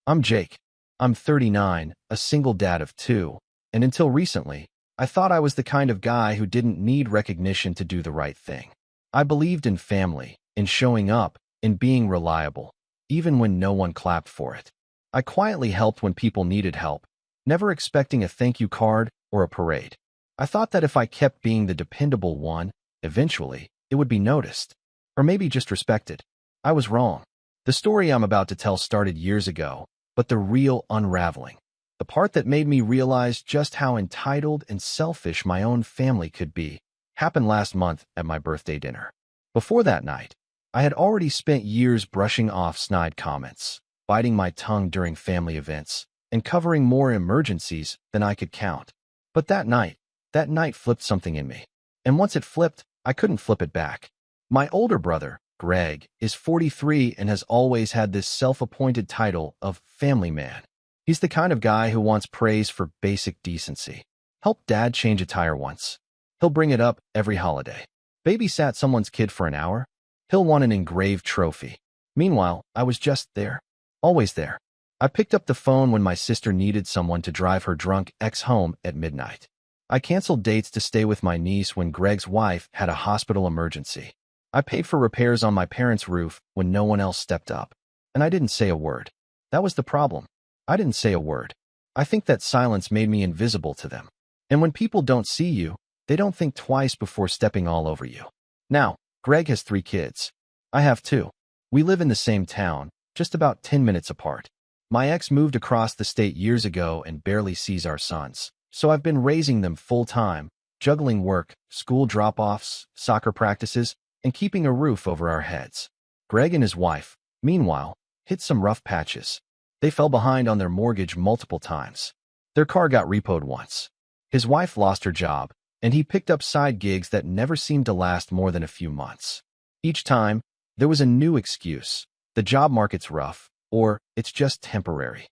I'm Jake. I'm 39, a single dad of two, and until recently, I thought I was the kind of guy who didn't need recognition to do the right thing. I believed in family, in showing up, in being reliable, even when no one clapped for it. I quietly helped when people needed help, never expecting a thank you card or a parade. I thought that if I kept being the dependable one, eventually, it would be noticed, or maybe just respected. I was wrong. The story I'm about to tell started years ago, but the real unraveling, the part that made me realize just how entitled and selfish my own family could be, happened last month at my birthday dinner. Before that night, I had already spent years brushing off snide comments, biting my tongue during family events, and covering more emergencies than I could count. But that night flipped something in me. And once it flipped, I couldn't flip it back. My older brother, Greg, is 43 and has always had this self-appointed title of family man. He's the kind of guy who wants praise for basic decency. Helped dad change a tire once. He'll bring it up every holiday. Babysat someone's kid for an hour. He'll want an engraved trophy. Meanwhile, I was just there. Always there. I picked up the phone when my sister needed someone to drive her drunk ex home at midnight. I canceled dates to stay with my niece when Greg's wife had a hospital emergency. I paid for repairs on my parents' roof when no one else stepped up. And I didn't say a word. That was the problem. I didn't say a word. I think that silence made me invisible to them. And when people don't see you, they don't think twice before stepping all over you. Now, Greg has 3 kids. I have 2. We live in the same town, just about 10 minutes apart. My ex moved across the state years ago and barely sees our sons. So I've been raising them full-time, juggling work, school drop-offs, soccer practices, and keeping a roof over our heads. Greg and his wife, meanwhile, hit some rough patches. They fell behind on their mortgage multiple times. Their car got repoed once. His wife lost her job, and he picked up side gigs that never seemed to last more than a few months. Each time, there was a new excuse. The job market's rough, or it's just temporary.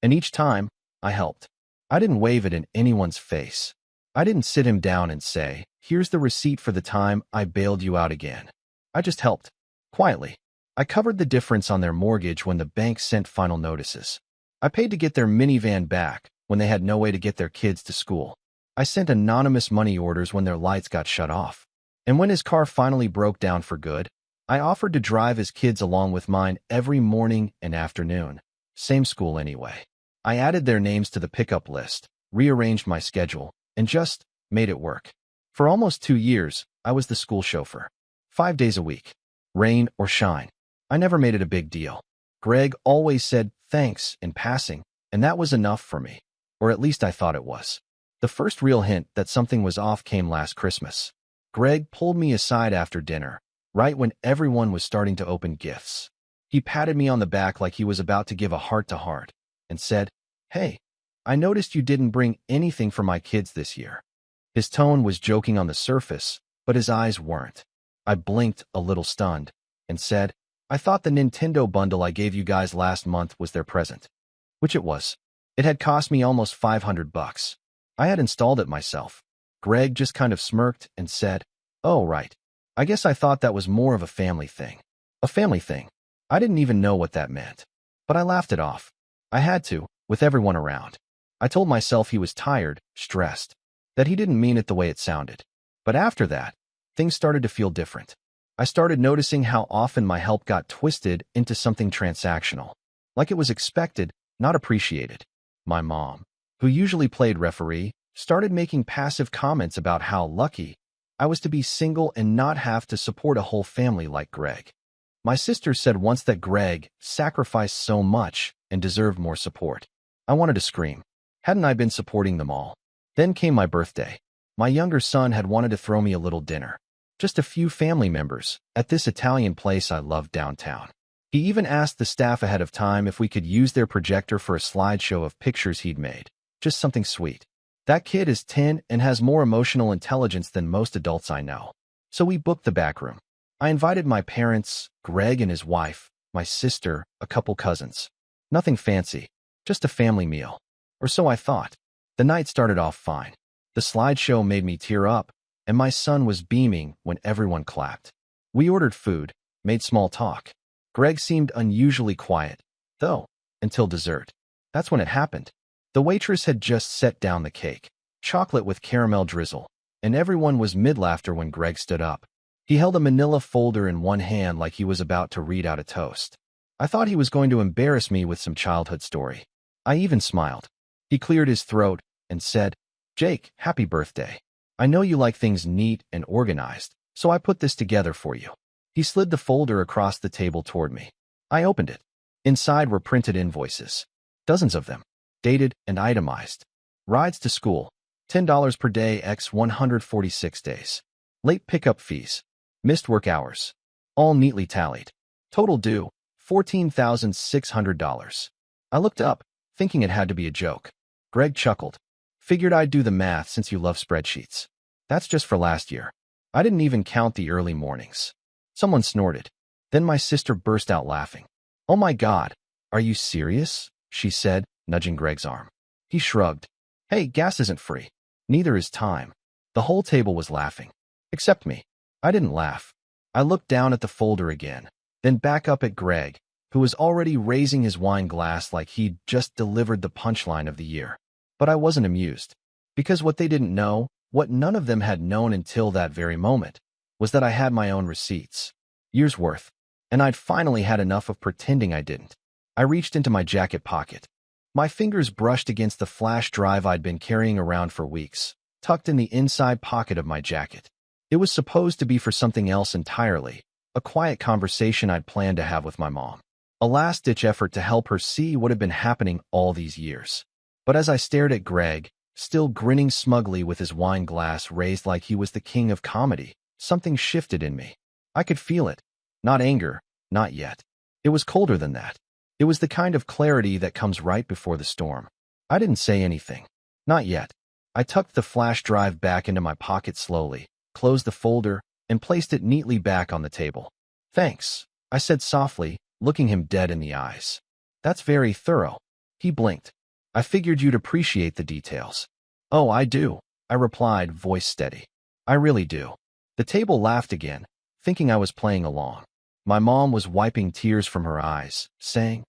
And each time, I helped. I didn't wave it in anyone's face. I didn't sit him down and say, "Here's the receipt for the time I bailed you out again." I just helped. Quietly. I covered the difference on their mortgage when the bank sent final notices. I paid to get their minivan back when they had no way to get their kids to school. I sent anonymous money orders when their lights got shut off. And when his car finally broke down for good, I offered to drive his kids along with mine every morning and afternoon. Same school anyway. I added their names to the pickup list, rearranged my schedule, and just made it work. For almost 2 years, I was the school chauffeur. 5 days a week. Rain or shine. I never made it a big deal. Greg always said thanks in passing, and that was enough for me. Or at least I thought it was. The first real hint that something was off came last Christmas. Greg pulled me aside after dinner, right when everyone was starting to open gifts. He patted me on the back like he was about to give a heart-to-heart, and said, "Hey, I noticed you didn't bring anything for my kids this year." His tone was joking on the surface, but his eyes weren't. I blinked, a little stunned, and said, "I thought the Nintendo bundle I gave you guys last month was their present." Which it was. It had cost me almost $500. I had installed it myself. Greg just kind of smirked and said, "Oh, right. I guess I thought that was more of a family thing." A family thing. I didn't even know what that meant. But I laughed it off. I had to, with everyone around. I told myself he was tired, stressed, that he didn't mean it the way it sounded. But after that, things started to feel different. I started noticing how often my help got twisted into something transactional. Like it was expected, not appreciated. My mom, who usually played referee, started making passive comments about how lucky I was to be single and not have to support a whole family like Greg. My sister said once that Greg sacrificed so much and deserved more support. I wanted to scream. Hadn't I been supporting them all? Then came my birthday. My younger son had wanted to throw me a little dinner. Just a few family members, at this Italian place I loved downtown. He even asked the staff ahead of time if we could use their projector for a slideshow of pictures he'd made. Just something sweet. That kid is 10 and has more emotional intelligence than most adults I know. So we booked the back room. I invited my parents, Greg and his wife, my sister, a couple cousins. Nothing fancy, just a family meal. Or so I thought. The night started off fine. The slideshow made me tear up, and my son was beaming when everyone clapped. We ordered food, made small talk. Greg seemed unusually quiet, though, until dessert. That's when it happened. The waitress had just set down the cake, chocolate with caramel drizzle, and everyone was mid-laughter when Greg stood up. He held a manila folder in one hand like he was about to read out a toast. I thought he was going to embarrass me with some childhood story. I even smiled. He cleared his throat and said, "Jake, happy birthday. I know you like things neat and organized, so I put this together for you." He slid the folder across the table toward me. I opened it. Inside were printed invoices. Dozens of them, dated and itemized. Rides to school, $10 per day x 146 days. Late pickup fees, missed work hours, all neatly tallied. Total due, $14,600. I looked up, thinking it had to be a joke. Greg chuckled. "Figured I'd do the math since you love spreadsheets. That's just for last year. I didn't even count the early mornings." Someone snorted. Then my sister burst out laughing. "Oh my God, are you serious?" she said, nudging Greg's arm. He shrugged. "Hey, gas isn't free. Neither is time." The whole table was laughing. Except me. I didn't laugh. I looked down at the folder again, then back up at Greg, who was already raising his wine glass like he'd just delivered the punchline of the year. But I wasn't amused. Because what they didn't know, what none of them had known until that very moment, was that I had my own receipts. Years worth. And I'd finally had enough of pretending I didn't. I reached into my jacket pocket. My fingers brushed against the flash drive I'd been carrying around for weeks, tucked in the inside pocket of my jacket. It was supposed to be for something else entirely, a quiet conversation I'd planned to have with my mom. A last-ditch effort to help her see what had been happening all these years. But as I stared at Greg, still grinning smugly with his wine glass raised like he was the king of comedy, something shifted in me. I could feel it. Not anger, not yet. It was colder than that. It was the kind of clarity that comes right before the storm. I didn't say anything. Not yet. I tucked the flash drive back into my pocket slowly, closed the folder, and placed it neatly back on the table. "Thanks," I said softly, looking him dead in the eyes. "That's very thorough." He blinked. "I figured you'd appreciate the details." "Oh, I do," I replied, voice steady. "I really do." The table laughed again, thinking I was playing along. My mom was wiping tears from her eyes, saying,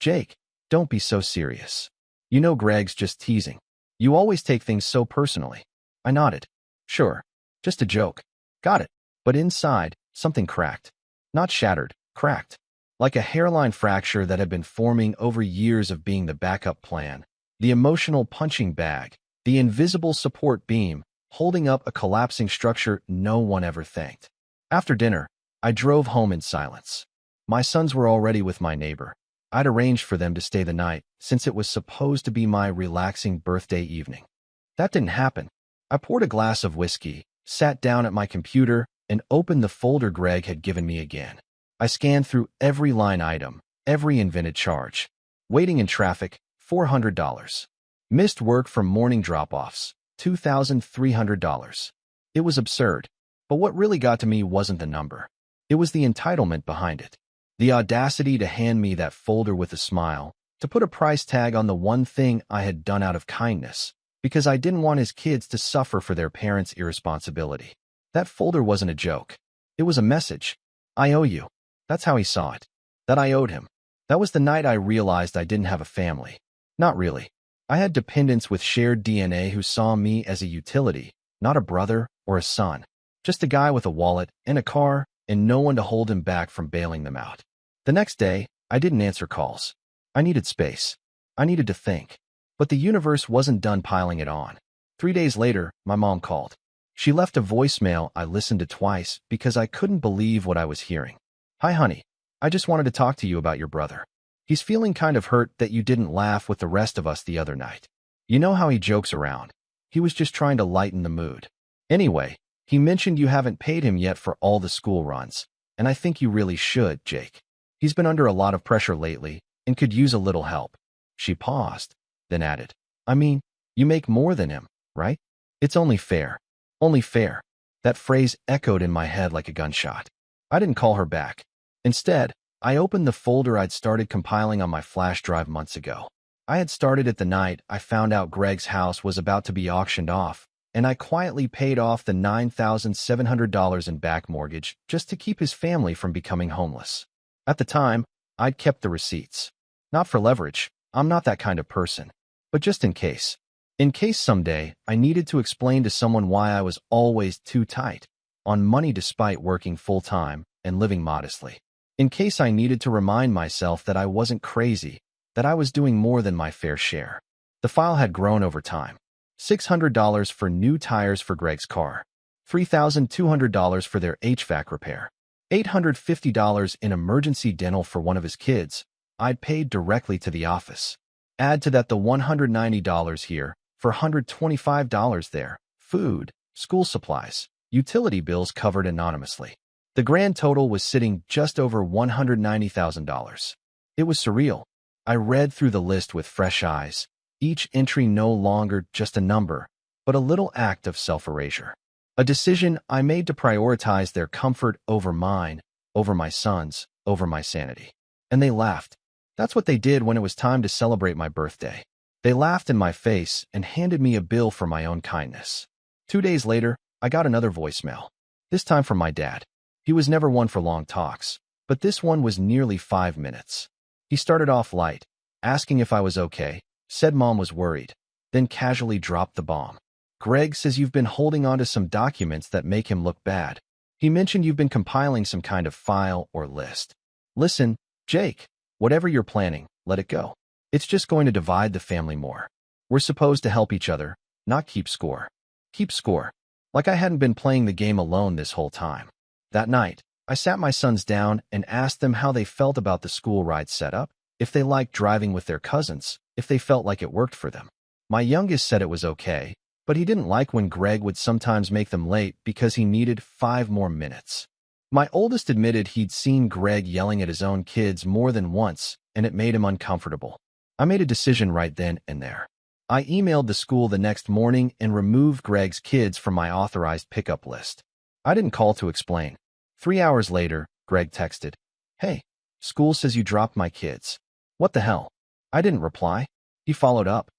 "Jake, don't be so serious. You know Greg's just teasing. You always take things so personally." I nodded. "Sure, just a joke." "Got it." But inside, something cracked. Not shattered, cracked. Like a hairline fracture that had been forming over years of being the backup plan, the emotional punching bag, the invisible support beam, holding up a collapsing structure no one ever thanked. After dinner, I drove home in silence. My sons were already with my neighbor. I'd arranged for them to stay the night, since it was supposed to be my relaxing birthday evening. That didn't happen. I poured a glass of whiskey, sat down at my computer, and opened the folder Greg had given me again. I scanned through every line item, every invented charge. Waiting in traffic, $400. Missed work from morning drop-offs, $2,300. It was absurd. But what really got to me wasn't the number. It was the entitlement behind it. The audacity to hand me that folder with a smile, to put a price tag on the one thing I had done out of kindness, because I didn't want his kids to suffer for their parents' irresponsibility. That folder wasn't a joke. It was a message. "I owe you." That's how he saw it. That I owed him. That was the night I realized I didn't have a family. Not really. I had dependents with shared DNA who saw me as a utility, not a brother or a son. Just a guy with a wallet and a car and no one to hold him back from bailing them out. The next day, I didn't answer calls. I needed space. I needed to think. But the universe wasn't done piling it on. 3 days later, my mom called. She left a voicemail I listened to twice because I couldn't believe what I was hearing. "Hi, honey. I just wanted to talk to you about your brother. He's feeling kind of hurt that you didn't laugh with the rest of us the other night. You know how he jokes around. He was just trying to lighten the mood. Anyway, he mentioned you haven't paid him yet for all the school runs, and I think you really should, Jake. He's been under a lot of pressure lately and could use a little help." She paused, then added, "I mean, you make more than him, right? It's only fair. Only fair." That phrase echoed in my head like a gunshot. I didn't call her back. Instead, I opened the folder I'd started compiling on my flash drive months ago. I had started it the night I found out Greg's house was about to be auctioned off, and I quietly paid off the $9,700 in back mortgage just to keep his family from becoming homeless. At the time, I'd kept the receipts. Not for leverage. I'm not that kind of person. But just in case. In case someday I needed to explain to someone why I was always too tight on money despite working full-time and living modestly. In case I needed to remind myself that I wasn't crazy, that I was doing more than my fair share. The file had grown over time. $600 for new tires for Greg's car. $3,200 for their HVAC repair. $850 in emergency dental for one of his kids. I'd paid directly to the office. Add to that the $190 here, for $125 there, food, school supplies, utility bills covered anonymously. The grand total was sitting just over $190,000. It was surreal. I read through the list with fresh eyes, each entry no longer just a number, but a little act of self-erasure. A decision I made to prioritize their comfort over mine, over my son's, over my sanity. And they laughed. That's what they did when it was time to celebrate my birthday. They laughed in my face and handed me a bill for my own kindness. 2 days later, I got another voicemail. This time from my dad. He was never one for long talks, but this one was nearly 5 minutes. He started off light, asking if I was okay, said mom was worried, then casually dropped the bomb. Greg says you've been holding on to some documents that make him look bad. He mentioned you've been compiling some kind of file or list. Listen, Jake, whatever you're planning, let it go. It's just going to divide the family more. We're supposed to help each other, not keep score. Keep score. Like I hadn't been playing the game alone this whole time. That night, I sat my sons down and asked them how they felt about the school ride setup, if they liked driving with their cousins, if they felt like it worked for them. My youngest said it was okay, but he didn't like when Greg would sometimes make them late because he needed 5 more minutes. My oldest admitted he'd seen Greg yelling at his own kids more than once, and it made him uncomfortable. I made a decision right then and there. I emailed the school the next morning and removed Greg's kids from my authorized pickup list. I didn't call to explain. 3 hours later, Greg texted, "Hey, school says you dropped my kids. What the hell?" I didn't reply. He followed up,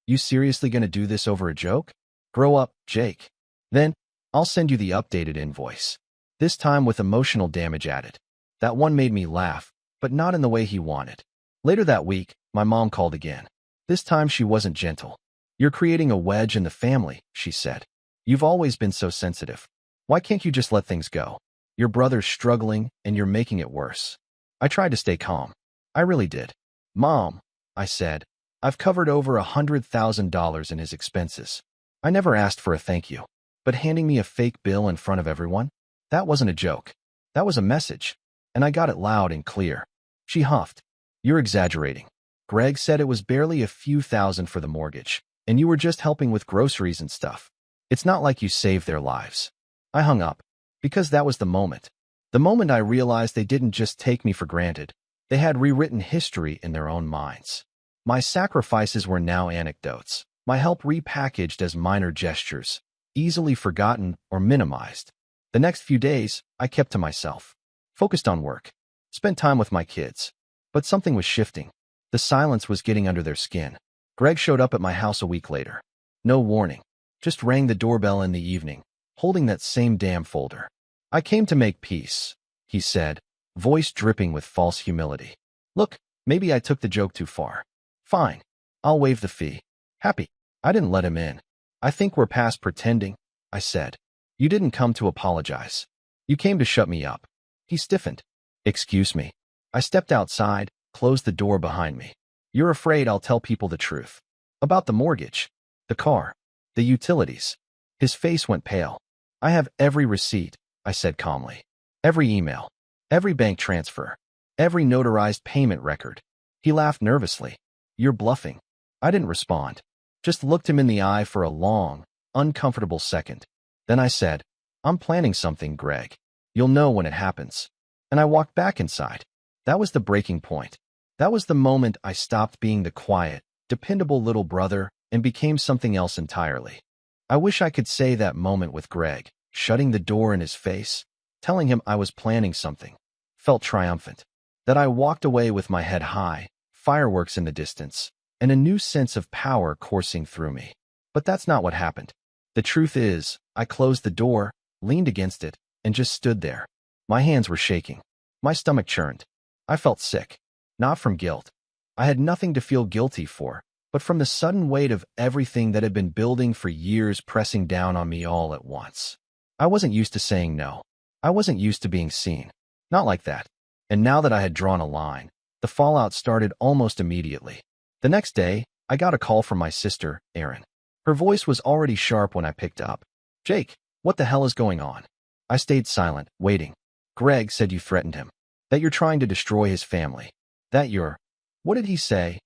"You seriously gonna do this over a joke? Grow up, Jake. Then, I'll send you the updated invoice. This time with emotional damage added." That one made me laugh, but not in the way he wanted. Later that week, my mom called again. This time she wasn't gentle. "You're creating a wedge in the family," she said. "You've always been so sensitive. Why can't you just let things go? Your brother's struggling, and you're making it worse." I tried to stay calm. I really did. "Mom," I said, "I've covered over $100,000 in his expenses. I never asked for a thank you. But handing me a fake bill in front of everyone? That wasn't a joke. That was a message. And I got it loud and clear." She huffed. "You're exaggerating. Greg said it was barely a few thousand for the mortgage, and you were just helping with groceries and stuff. It's not like you saved their lives." I hung up, because that was the moment. The moment I realized they didn't just take me for granted. They had rewritten history in their own minds. My sacrifices were now anecdotes. My help repackaged as minor gestures, easily forgotten or minimized. The next few days, I kept to myself, focused on work, spent time with my kids. But something was shifting. The silence was getting under their skin. Greg showed up at my house a week later. No warning, just rang the doorbell in the evening, holding that same damn folder. "I came to make peace," he said, voice dripping with false humility. "Look, maybe I took the joke too far. Fine, I'll waive the fee. Happy." I didn't let him in. "I think we're past pretending," I said. "You didn't come to apologize. You came to shut me up." He stiffened. "Excuse me." I stepped outside, closed the door behind me. "You're afraid I'll tell people the truth. About the mortgage, the car, the utilities." His face went pale. "I have every receipt," I said calmly. "Every email, every bank transfer, every notarized payment record." He laughed nervously. "You're bluffing." I didn't respond. Just looked him in the eye for a long, uncomfortable second. Then I said, "I'm planning something, Greg. You'll know when it happens." And I walked back inside. That was the breaking point. That was the moment I stopped being the quiet, dependable little brother and became something else entirely. I wish I could say that moment with Greg, shutting the door in his face, telling him I was planning something. Felt triumphant. That I walked away with my head high, fireworks in the distance, and a new sense of power coursing through me. But that's not what happened. The truth is, I closed the door, leaned against it, and just stood there. My hands were shaking. My stomach churned. I felt sick. Not from guilt, I had nothing to feel guilty for, but from the sudden weight of everything that had been building for years pressing down on me all at once. I wasn't used to saying no. I wasn't used to being seen. Not like that. And now that I had drawn a line, the fallout started almost immediately. The next day, I got a call from my sister, Erin. Her voice was already sharp when I picked up. "Jake, what the hell is going on?" I stayed silent, waiting. "Greg said you threatened him. That you're trying to destroy his family. That you're—" "What did he say?"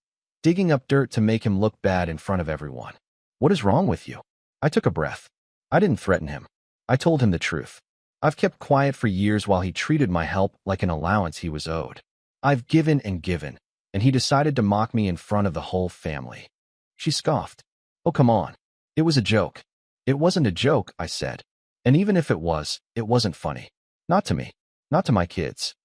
"Digging up dirt to make him look bad in front of everyone." "What is wrong with you?" I took a breath. I didn't threaten him. I told him the truth. I've kept quiet for years while he treated my help like an allowance he was owed. I've given and given, and he decided to mock me in front of the whole family. She scoffed. "Oh, come on. It was a joke." "It wasn't a joke," I said. "And even if it wasn't funny. Not to me. Not to my kids."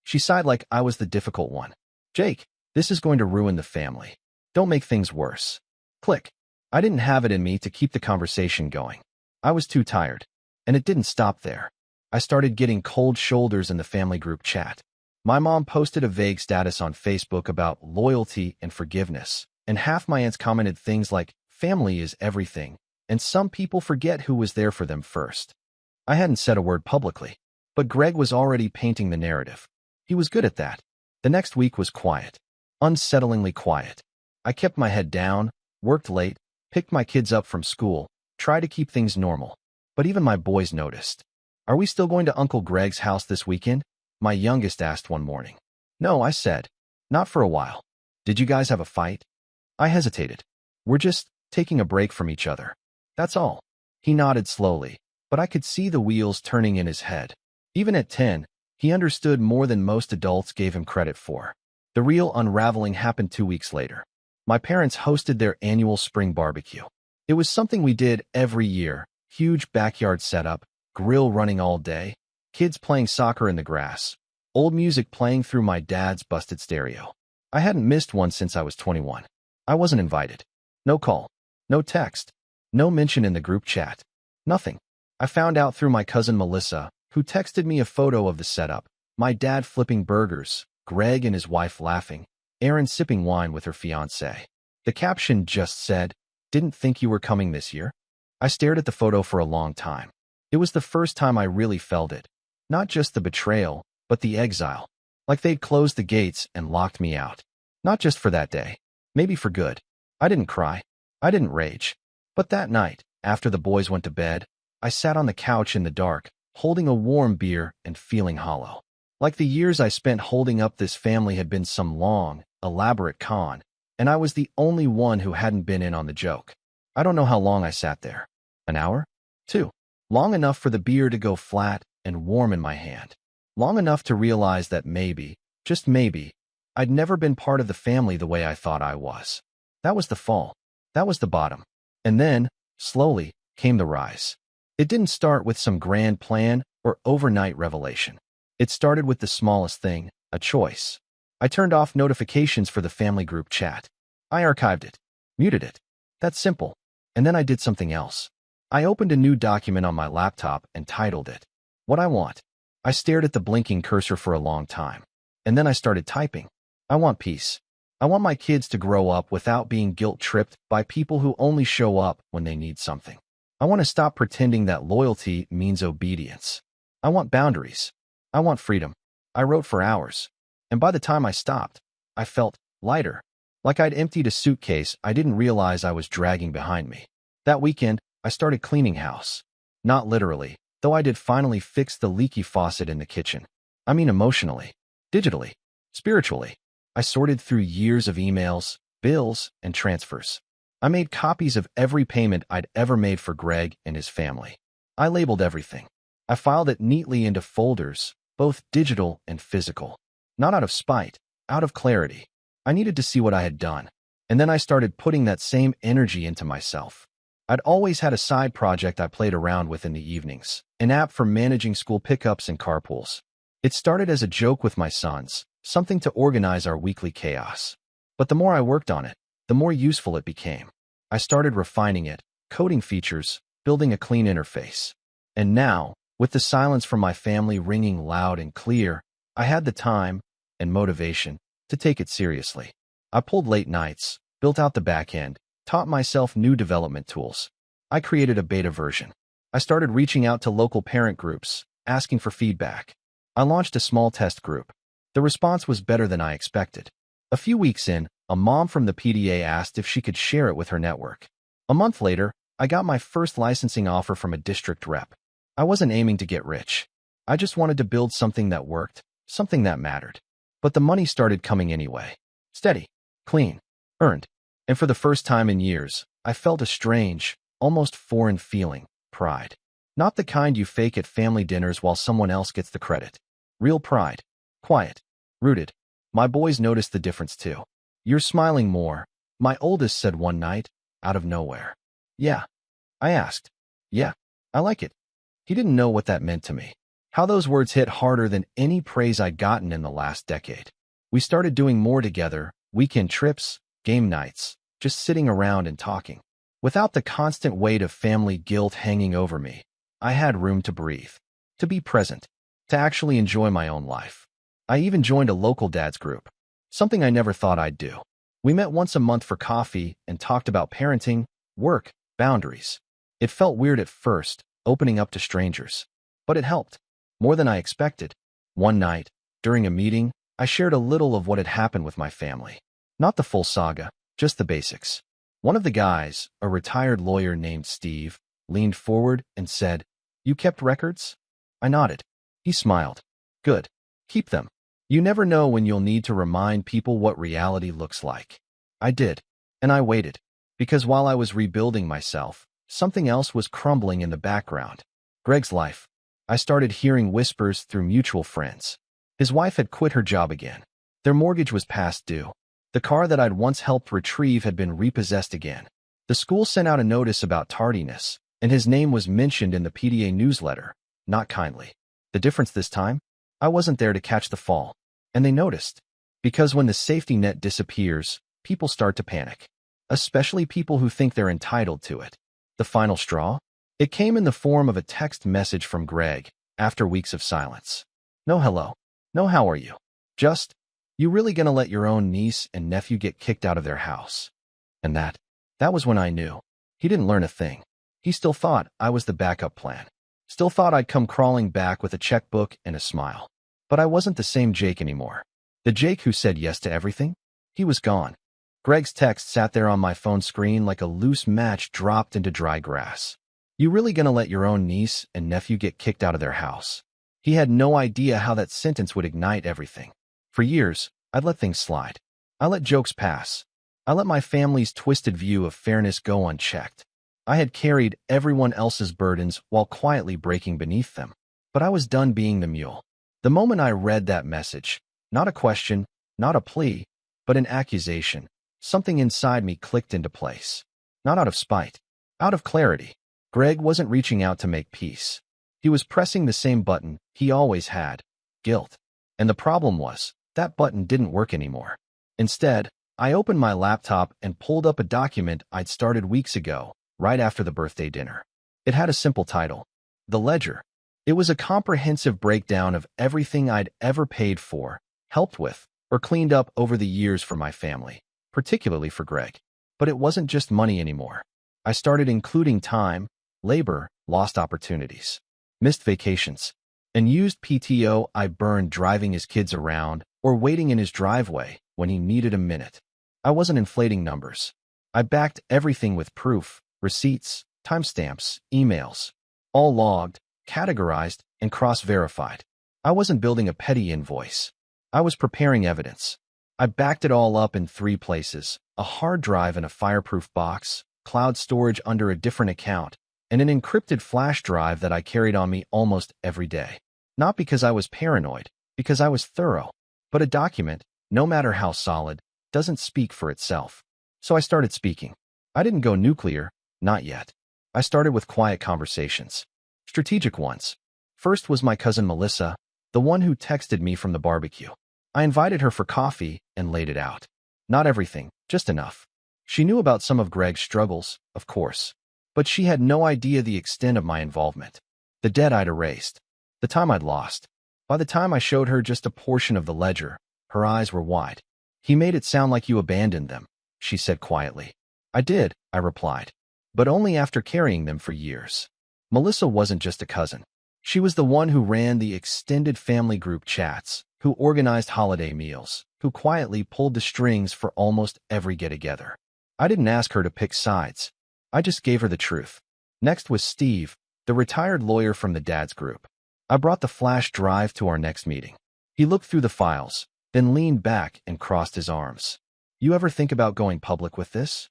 She sighed like I was the difficult one. "Jake, this is going to ruin the family. Don't make things worse." Click. I didn't have it in me to keep the conversation going. I was too tired. And it didn't stop there. I started getting cold shoulders in the family group chat. My mom posted a vague status on Facebook about loyalty and forgiveness, and half my aunts commented things like, "Family is everything," and some people forget who was there for them first. I hadn't said a word publicly, but Greg was already painting the narrative. He was good at that. The next week was quiet. Unsettlingly quiet. I kept my head down, worked late, picked my kids up from school, tried to keep things normal. But even my boys noticed. "Are we still going to Uncle Greg's house this weekend?" my youngest asked one morning. "No," I said. "Not for a while." "Did you guys have a fight?" I hesitated. "We're just taking a break from each other. That's all." He nodded slowly, but I could see the wheels turning in his head. Even at 10, he understood more than most adults gave him credit for. The real unraveling happened 2 weeks later. My parents hosted their annual spring barbecue. It was something we did every year. Huge backyard setup, grill running all day, kids playing soccer in the grass, old music playing through my dad's busted stereo. I hadn't missed one since I was 21. I wasn't invited. No call. No text. No mention in the group chat. Nothing. I found out through my cousin Melissa, who texted me a photo of the setup, my dad flipping burgers, Greg and his wife laughing, Erin sipping wine with her fiancé. The caption just said, "Didn't think you were coming this year." I stared at the photo for a long time. It was the first time I really felt it. Not just the betrayal, but the exile. Like they'd closed the gates and locked me out. Not just for that day. Maybe for good. I didn't cry. I didn't rage. But that night, after the boys went to bed, I sat on the couch in the dark, holding a warm beer and feeling hollow. Like the years I spent holding up this family had been some long, elaborate con, and I was the only one who hadn't been in on the joke. I don't know how long I sat there. An hour? 2. Long enough for the beer to go flat and warm in my hand. Long enough to realize that maybe, just maybe, I'd never been part of the family the way I thought I was. That was the fall. That was the bottom. And then, slowly, came the rise. It didn't start with some grand plan or overnight revelation. It started with the smallest thing, a choice. I turned off notifications for the family group chat. I archived it. Muted it. That's simple. And then I did something else. I opened a new document on my laptop and titled it, "What I Want." I stared at the blinking cursor for a long time. And then I started typing. I want peace. I want my kids to grow up without being guilt-tripped by people who only show up when they need something. I want to stop pretending that loyalty means obedience. I want boundaries. I want freedom. I wrote for hours. And by the time I stopped, I felt lighter. Like I'd emptied a suitcase I didn't realize I was dragging behind me. That weekend, I started cleaning house. Not literally, though I did finally fix the leaky faucet in the kitchen. I mean emotionally, digitally, spiritually. I sorted through years of emails, bills, and transfers. I made copies of every payment I'd ever made for Greg and his family. I labeled everything. I filed it neatly into folders, both digital and physical. Not out of spite, out of clarity. I needed to see what I had done, and then I started putting that same energy into myself. I'd always had a side project I played around with in the evenings, an app for managing school pickups and carpools. It started as a joke with my sons, something to organize our weekly chaos. But the more I worked on it, the more useful it became. I started refining it, coding features, building a clean interface. And now, with the silence from my family ringing loud and clear, I had the time and motivation to take it seriously. I pulled late nights, built out the back end, taught myself new development tools. I created a beta version. I started reaching out to local parent groups, asking for feedback. I launched a small test group. The response was better than I expected. A few weeks in, a mom from the PDA asked if she could share it with her network. A month later, I got my first licensing offer from a district rep. I wasn't aiming to get rich. I just wanted to build something that worked, something that mattered. But the money started coming anyway. Steady, clean, earned. And for the first time in years, I felt a strange, almost foreign feeling, pride. Not the kind you fake at family dinners while someone else gets the credit. Real pride. Quiet. Rooted. My boys noticed the difference too. "You're smiling more," my oldest said one night, out of nowhere. "Yeah." I asked. "Yeah, I like it." He didn't know what that meant to me. How those words hit harder than any praise I'd gotten in the last decade. We started doing more together, weekend trips, game nights, just sitting around and talking. Without the constant weight of family guilt hanging over me, I had room to breathe, to be present, to actually enjoy my own life. I even joined a local dads group, something I never thought I'd do. We met once a month for coffee and talked about parenting, work, boundaries. It felt weird at first, opening up to strangers, but it helped, more than I expected. One night, during a meeting, I shared a little of what had happened with my family. Not the full saga, just the basics. One of the guys, a retired lawyer named Steve, leaned forward and said, "You kept records?" I nodded. He smiled. "Good. Keep them. You never know when you'll need to remind people what reality looks like." I did. And I waited. Because while I was rebuilding myself, something else was crumbling in the background. Greg's life. I started hearing whispers through mutual friends. His wife had quit her job again. Their mortgage was past due. The car that I'd once helped retrieve had been repossessed again. The school sent out a notice about tardiness, and his name was mentioned in the PDA newsletter, not kindly. The difference this time? I wasn't there to catch the fall. And they noticed. Because when the safety net disappears, people start to panic. Especially people who think they're entitled to it. The final straw? It came in the form of a text message from Greg, after weeks of silence. "No hello. No how are you. Just, you really gonna let your own niece and nephew get kicked out of their house?" And that was when I knew. He didn't learn a thing. He still thought I was the backup plan. Still thought I'd come crawling back with a checkbook and a smile. But I wasn't the same Jake anymore. The Jake who said yes to everything? He was gone. Greg's text sat there on my phone screen like a loose match dropped into dry grass. "You really gonna let your own niece and nephew get kicked out of their house?" He had no idea how that sentence would ignite everything. For years, I'd let things slide. I let jokes pass. I let my family's twisted view of fairness go unchecked. I had carried everyone else's burdens while quietly breaking beneath them. But I was done being the mule. The moment I read that message, not a question, not a plea, but an accusation, something inside me clicked into place. Not out of spite, out of clarity. Greg wasn't reaching out to make peace. He was pressing the same button he always had, guilt. And the problem was, that button didn't work anymore. Instead, I opened my laptop and pulled up a document I'd started weeks ago, right after the birthday dinner. It had a simple title, The Ledger. It was a comprehensive breakdown of everything I'd ever paid for, helped with, or cleaned up over the years for my family, particularly for Greg. But it wasn't just money anymore. I started including time, labor, lost opportunities, missed vacations, and used PTO I burned driving his kids around or waiting in his driveway when he needed a minute. I wasn't inflating numbers. I backed everything with proof, receipts, timestamps, emails, all logged, categorized, and cross-verified. I wasn't building a petty invoice. I was preparing evidence. I backed it all up in 3 places, a hard drive in a fireproof box, cloud storage under a different account, and an encrypted flash drive that I carried on me almost every day. Not because I was paranoid, because I was thorough. But a document, no matter how solid, doesn't speak for itself. So I started speaking. I didn't go nuclear, not yet. I started with quiet conversations. Strategic ones. First was my cousin Melissa, the one who texted me from the barbecue. I invited her for coffee and laid it out. Not everything, just enough. She knew about some of Greg's struggles, of course. But she had no idea the extent of my involvement. The debt I'd erased. The time I'd lost. By the time I showed her just a portion of the ledger, her eyes were wide. He made it sound like you abandoned them, she said quietly. I did, I replied, but only after carrying them for years. Melissa wasn't just a cousin. She was the one who ran the extended family group chats, who organized holiday meals, who quietly pulled the strings for almost every get-together. I didn't ask her to pick sides. I just gave her the truth. Next was Steve, the retired lawyer from the dad's group. I brought the flash drive to our next meeting. He looked through the files, then leaned back and crossed his arms. You ever think about going public with this?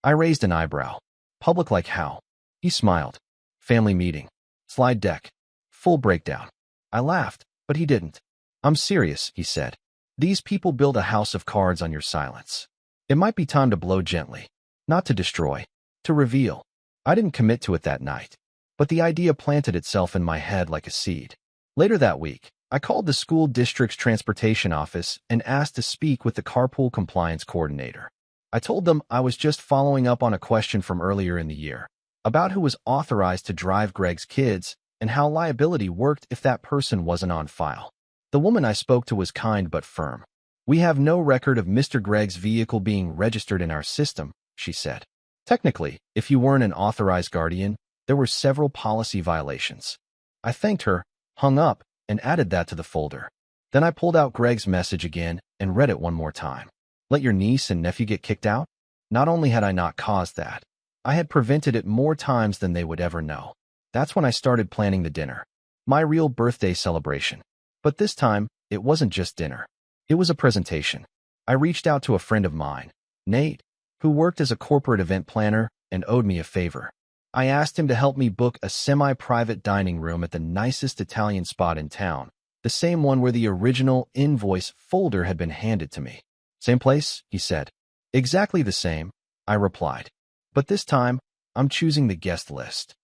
I raised an eyebrow. Public like how? He smiled. Family meeting. Slide deck. Full breakdown. I laughed, but he didn't. I'm serious, he said. These people build a house of cards on your silence. It might be time to blow gently. Not to destroy. To reveal. I didn't commit to it that night, but the idea planted itself in my head like a seed. Later that week, I called the school district's transportation office and asked to speak with the carpool compliance coordinator. I told them I was just following up on a question from earlier in the year about who was authorized to drive Greg's kids and how liability worked if that person wasn't on file. The woman I spoke to was kind but firm. We have no record of Mr. Greg's vehicle being registered in our system, she said. Technically, if you weren't an authorized guardian, there were several policy violations. I thanked her, hung up, and added that to the folder. Then I pulled out Greg's message again and read it one more time. Let your niece and nephew get kicked out? Not only had I not caused that, I had prevented it more times than they would ever know. That's when I started planning the dinner. My real birthday celebration. But this time, it wasn't just dinner. It was a presentation. I reached out to a friend of mine, Nate, who worked as a corporate event planner and owed me a favor. I asked him to help me book a semi-private dining room at the nicest Italian spot in town, the same one where the original invoice folder had been handed to me. Same place, he said. Exactly the same, I replied. But this time, I'm choosing the guest list.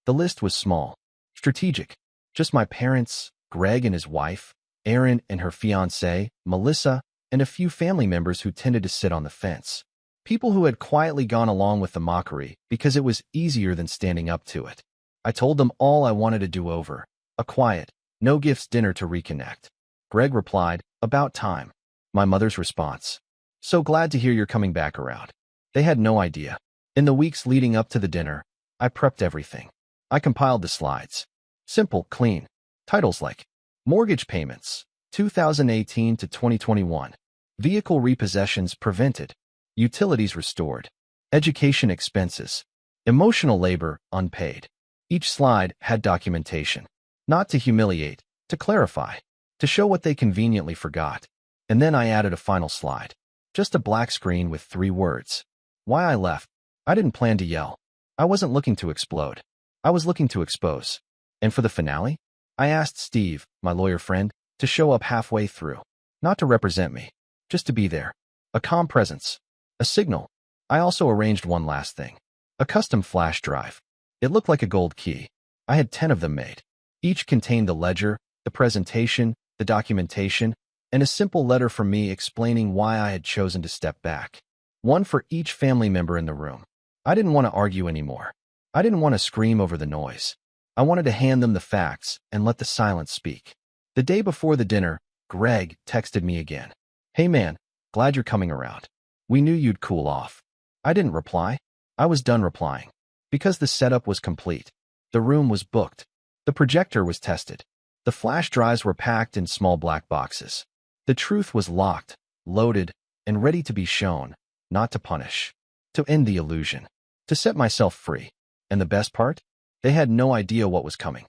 The list was small, strategic. Just my parents, Greg and his wife, Erin and her fiancée, Melissa, and a few family members who tended to sit on the fence. People who had quietly gone along with the mockery because it was easier than standing up to it. I told them all I wanted to do over. A quiet, no-gifts dinner to reconnect. Greg replied, about time. My mother's response. So glad to hear you're coming back around. They had no idea. In the weeks leading up to the dinner, I prepped everything. I compiled the slides. Simple, clean. Titles like Mortgage Payments, 2018 to 2021. Vehicle Repossessions Prevented. Utilities Restored. Education Expenses. Emotional Labor Unpaid. Each slide had documentation. Not to humiliate, to clarify, to show what they conveniently forgot. And then I added a final slide. Just a black screen with 3 words. Why I left. I didn't plan to yell. I wasn't looking to explode. I was looking to expose. And for the finale, I asked Steve, my lawyer friend, to show up halfway through. Not to represent me, just to be there. A calm presence. A signal. I also arranged one last thing. A custom flash drive. It looked like a gold key. I had 10 of them made. Each contained the ledger, the presentation, the documentation, and a simple letter from me explaining why I had chosen to step back. One for each family member in the room. I didn't want to argue anymore. I didn't want to scream over the noise. I wanted to hand them the facts and let the silence speak. The day before the dinner, Greg texted me again. Hey man, glad you're coming around. We knew you'd cool off. I didn't reply. I was done replying. Because the setup was complete. The room was booked. The projector was tested. The flash drives were packed in small black boxes. The truth was locked, loaded, and ready to be shown, not to punish. To end the illusion. To set myself free. And the best part? They had no idea what was coming.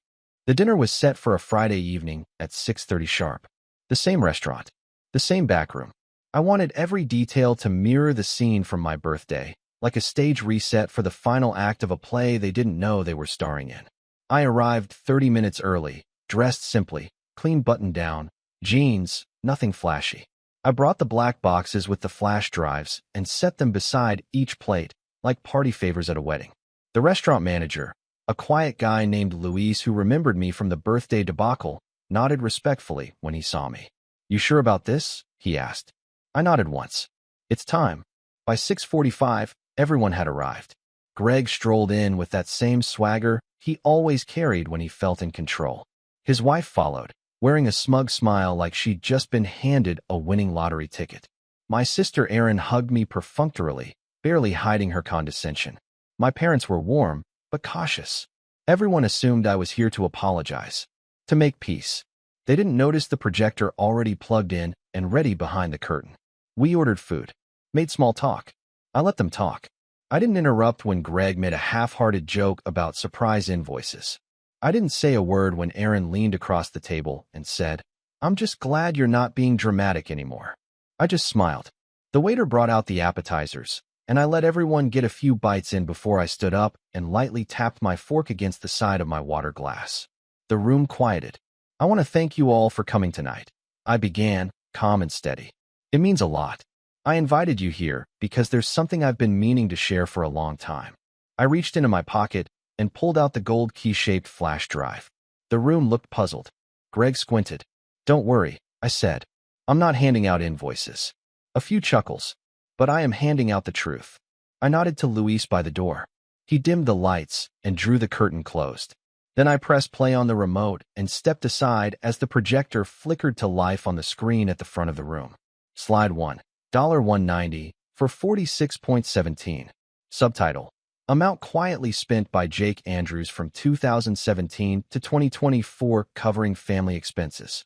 The dinner was set for a Friday evening at 6:30 sharp. The same restaurant. The same backroom. I wanted every detail to mirror the scene from my birthday, like a stage reset for the final act of a play they didn't know they were starring in. I arrived 30 minutes early, dressed simply, clean button-down, jeans, nothing flashy. I brought the black boxes with the flash drives and set them beside each plate, like party favors at a wedding. The restaurant manager, a quiet guy named Luis who remembered me from the birthday debacle, nodded respectfully when he saw me. You sure about this? He asked. I nodded once. It's time. By 6:45, everyone had arrived. Greg strolled in with that same swagger he always carried when he felt in control. His wife followed, wearing a smug smile like she'd just been handed a winning lottery ticket. My sister Erin hugged me perfunctorily, barely hiding her condescension. My parents were warm, but cautious. Everyone assumed I was here to apologize, to make peace. They didn't notice the projector already plugged in and ready behind the curtain. We ordered food, made small talk. I let them talk. I didn't interrupt when Greg made a half-hearted joke about surprise invoices. I didn't say a word when Erin leaned across the table and said, "I'm just glad you're not being dramatic anymore." I just smiled. The waiter brought out the appetizers, and I let everyone get a few bites in before I stood up and lightly tapped my fork against the side of my water glass. The room quieted. "I want to thank you all for coming tonight," I began, calm and steady. "It means a lot. I invited you here because there's something I've been meaning to share for a long time." I reached into my pocket and pulled out the gold key-shaped flash drive. The room looked puzzled. Greg squinted. "Don't worry," I said. "I'm not handing out invoices." A few chuckles. "But I am handing out the truth." I nodded to Luis by the door. He dimmed the lights and drew the curtain closed. Then I pressed play on the remote and stepped aside as the projector flickered to life on the screen at the front of the room. Slide 1. $1.90 for 46.17. Subtitle: Amount quietly spent by Jake Andrews from 2017 to 2024 covering family expenses.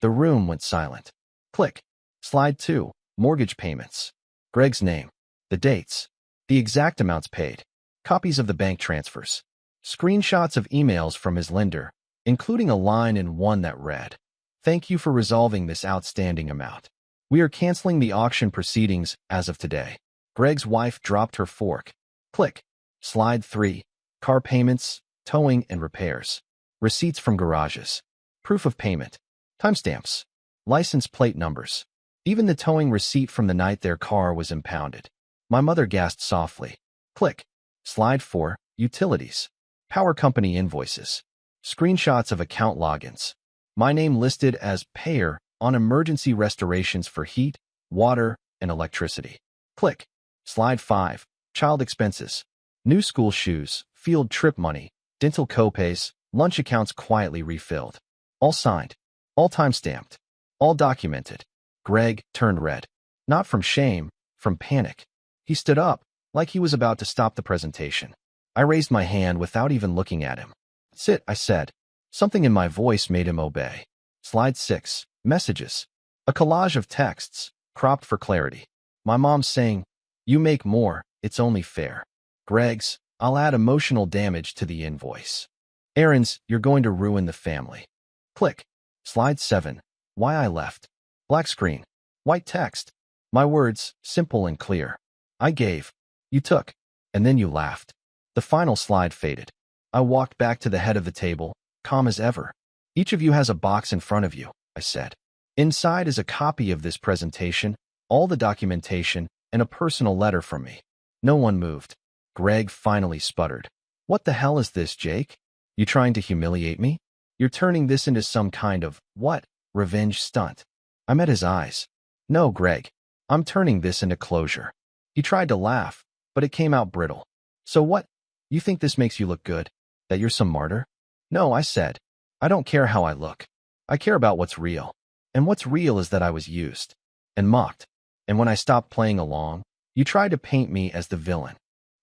The room went silent. Click. Slide 2. Mortgage payments. Greg's name. The dates. The exact amounts paid. Copies of the bank transfers. Screenshots of emails from his lender, including a line in one that read, "Thank you for resolving this outstanding amount. We are canceling the auction proceedings as of today." Greg's wife dropped her fork. Click. Slide 3. Car payments, towing and repairs. Receipts from garages. Proof of payment. Timestamps. License plate numbers. Even the towing receipt from the night their car was impounded. My mother gasped softly. Click. Slide 4. Utilities. Power company invoices. Screenshots of account logins. My name listed as payer on emergency restorations for heat, water, and electricity. Click. Slide 5. Child expenses. New school shoes, field trip money, dental copays, lunch accounts quietly refilled. All signed. All time-stamped. All documented. Greg turned red. Not from shame, from panic. He stood up, like he was about to stop the presentation. I raised my hand without even looking at him. "Sit," I said. Something in my voice made him obey. Slide 6. Messages. A collage of texts, cropped for clarity. My mom saying, "You make more, it's only fair." Greg's, "I'll add emotional damage to the invoice." Erin's, "You're going to ruin the family." Click. Slide 7. Why I left. Black screen. White text. My words, simple and clear. I gave. You took. And then you laughed. The final slide faded. I walked back to the head of the table, calm as ever. "Each of you has a box in front of you," I said. "Inside is a copy of this presentation, all the documentation, and a personal letter from me." No one moved. Greg finally sputtered. "What the hell is this, Jake? You trying to humiliate me? You're turning this into some kind of, what, revenge stunt?" I met his eyes. "No, Greg. I'm turning this into closure." He tried to laugh, but it came out brittle. "So what? You think this makes you look good? That you're some martyr?" "No," I said. "I don't care how I look. I care about what's real. And what's real is that I was used and mocked. And when I stopped playing along, you tried to paint me as the villain."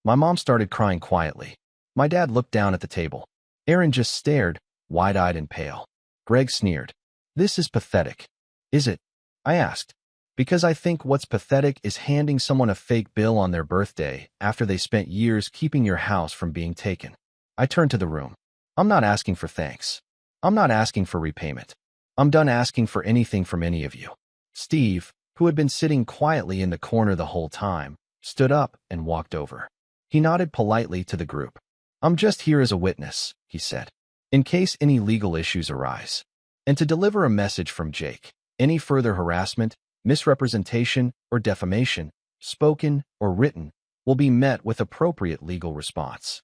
My mom started crying quietly. My dad looked down at the table. Erin just stared, wide-eyed and pale. Greg sneered. "This is pathetic." "Is it?" I asked. "Because I think what's pathetic is handing someone a fake bill on their birthday after they spent years keeping your house from being taken." I turned to the room. "I'm not asking for thanks. I'm not asking for repayment. I'm done asking for anything from any of you." Steve, who had been sitting quietly in the corner the whole time, stood up and walked over. He nodded politely to the group. "I'm just here as a witness," he said, "in case any legal issues arise, and to deliver a message from Jake. Any further harassment, misrepresentation, or defamation, spoken or written, will be met with appropriate legal response."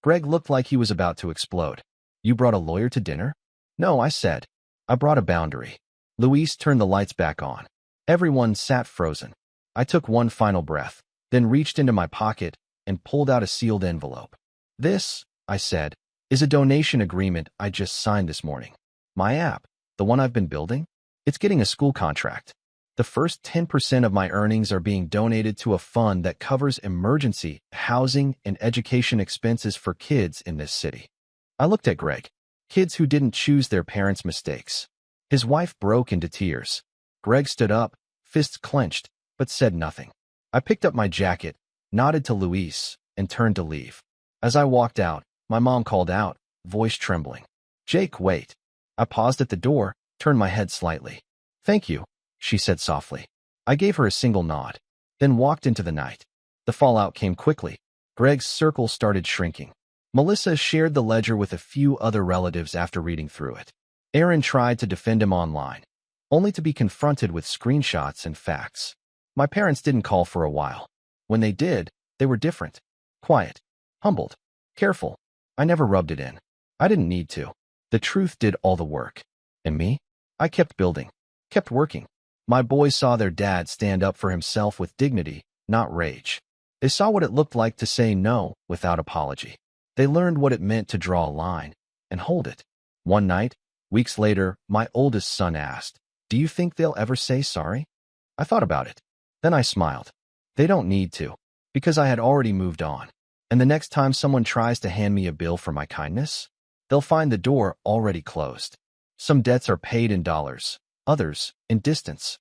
Greg looked like he was about to explode. "You brought a lawyer to dinner?" "No," I said. "I brought a boundary." Luis turned the lights back on. Everyone sat frozen. I took one final breath, then reached into my pocket and pulled out a sealed envelope. "This," I said, "is a donation agreement I just signed this morning. My app, the one I've been building, it's getting a school contract. The first 10% of my earnings are being donated to a fund that covers emergency, housing, and education expenses for kids in this city. I looked at Greg. Kids who didn't choose their parents' mistakes. His wife broke into tears. Greg stood up, fists clenched, but said nothing. I picked up my jacket, nodded to Luis, and turned to leave. As I walked out, my mom called out, voice trembling. "Jake, wait." I paused at the door, turned my head slightly. "Thank you," she said softly. I gave her a single nod, then walked into the night. The fallout came quickly. Greg's circle started shrinking. Melissa shared the ledger with a few other relatives after reading through it. Aaron tried to defend him online, only to be confronted with screenshots and facts. My parents didn't call for a while. When they did, they were different. Quiet, humbled, careful. I never rubbed it in. I didn't need to. The truth did all the work. And me? I kept building, kept working. My boys saw their dad stand up for himself with dignity, not rage. They saw what it looked like to say no without apology. They learned what it meant to draw a line and hold it. One night, weeks later, my oldest son asked, "Do you think they'll ever say sorry?" I thought about it. Then I smiled. They don't need to, because I had already moved on. And the next time someone tries to hand me a bill for my kindness, they'll find the door already closed. Some debts are paid in dollars, others in distance.